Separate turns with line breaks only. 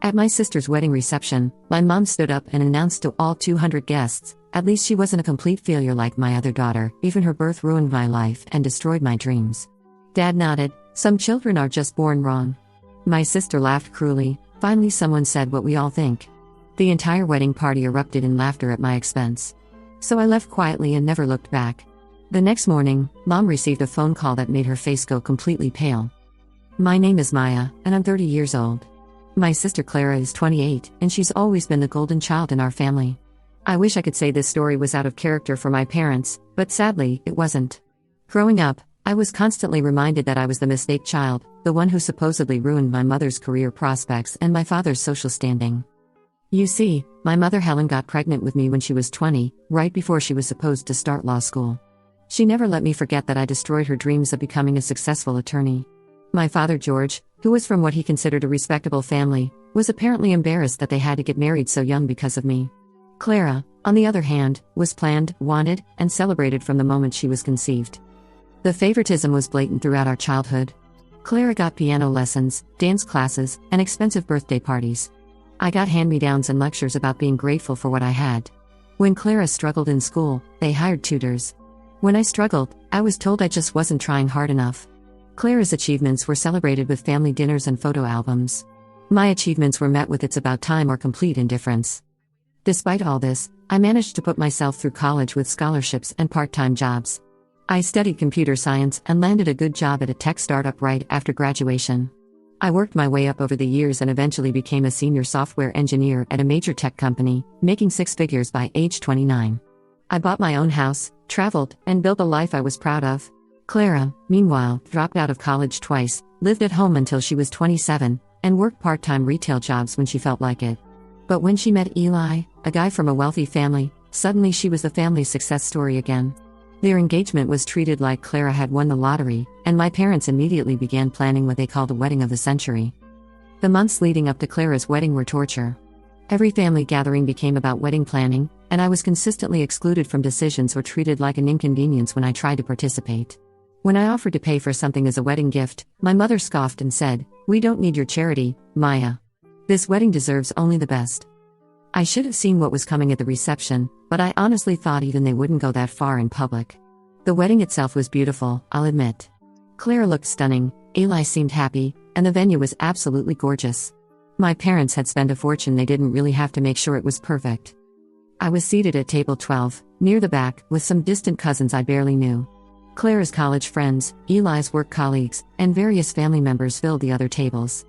At my sister's wedding reception, my mom stood up and announced to all 200 guests, "At least she wasn't a complete failure like my other daughter. Even her birth ruined my life and destroyed my dreams." Dad nodded, "Some children are just born wrong." My sister laughed cruelly. Finally someone said what we all think. The entire wedding party erupted in laughter at my expense. So I left quietly and never looked back. The next morning, Mom received a phone call that made her face go completely pale. "My name is Maya, and I'm 30 years old. My sister Clara is 28, and she's always been the golden child in our family." I wish I could say this story was out of character for my parents, but sadly, it wasn't. Growing up, I was constantly reminded that I was the mistake child, the one who supposedly ruined my mother's career prospects and my father's social standing. You see, my mother Helen got pregnant with me when she was 20, right before she was supposed to start law school. She never let me forget that I destroyed her dreams of becoming a successful attorney. My father George, who was from what he considered a respectable family, was apparently embarrassed that they had to get married so young because of me. Clara, on the other hand, was planned, wanted, and celebrated from the moment she was conceived. The favoritism was blatant throughout our childhood. Clara got piano lessons, dance classes, and expensive birthday parties. I got hand-me-downs and lectures about being grateful for what I had. When Clara struggled in school, they hired tutors. When I struggled, I was told I just wasn't trying hard enough. Clara's achievements were celebrated with family dinners and photo albums. My achievements were met with "it's about time" or complete indifference. Despite all this, I managed to put myself through college with scholarships and part-time jobs. I studied computer science and landed a good job at a tech startup right after graduation. I worked my way up over the years and eventually became a senior software engineer at a major tech company, making six figures by age 29. I bought my own house, traveled, and built a life I was proud of. Clara, meanwhile, dropped out of college twice, lived at home until she was 27, and worked part-time retail jobs when she felt like it. But when she met Eli, a guy from a wealthy family, suddenly she was the family's success story again. Their engagement was treated like Clara had won the lottery, and my parents immediately began planning what they called the wedding of the century. The months leading up to Clara's wedding were torture. Every family gathering became about wedding planning, and I was consistently excluded from decisions or treated like an inconvenience when I tried to participate. When I offered to pay for something as a wedding gift, my mother scoffed and said, "We don't need your charity, Maya. This wedding deserves only the best." I should have seen what was coming at the reception, but I honestly thought even they wouldn't go that far in public. The wedding itself was beautiful, I'll admit. Clara looked stunning, Eli seemed happy, and the venue was absolutely gorgeous. My parents had spent a fortune. They didn't really have to make sure it was perfect. I was seated at table 12, near the back, with some distant cousins I barely knew. Clara's college friends, Eli's work colleagues, and various family members filled the other tables.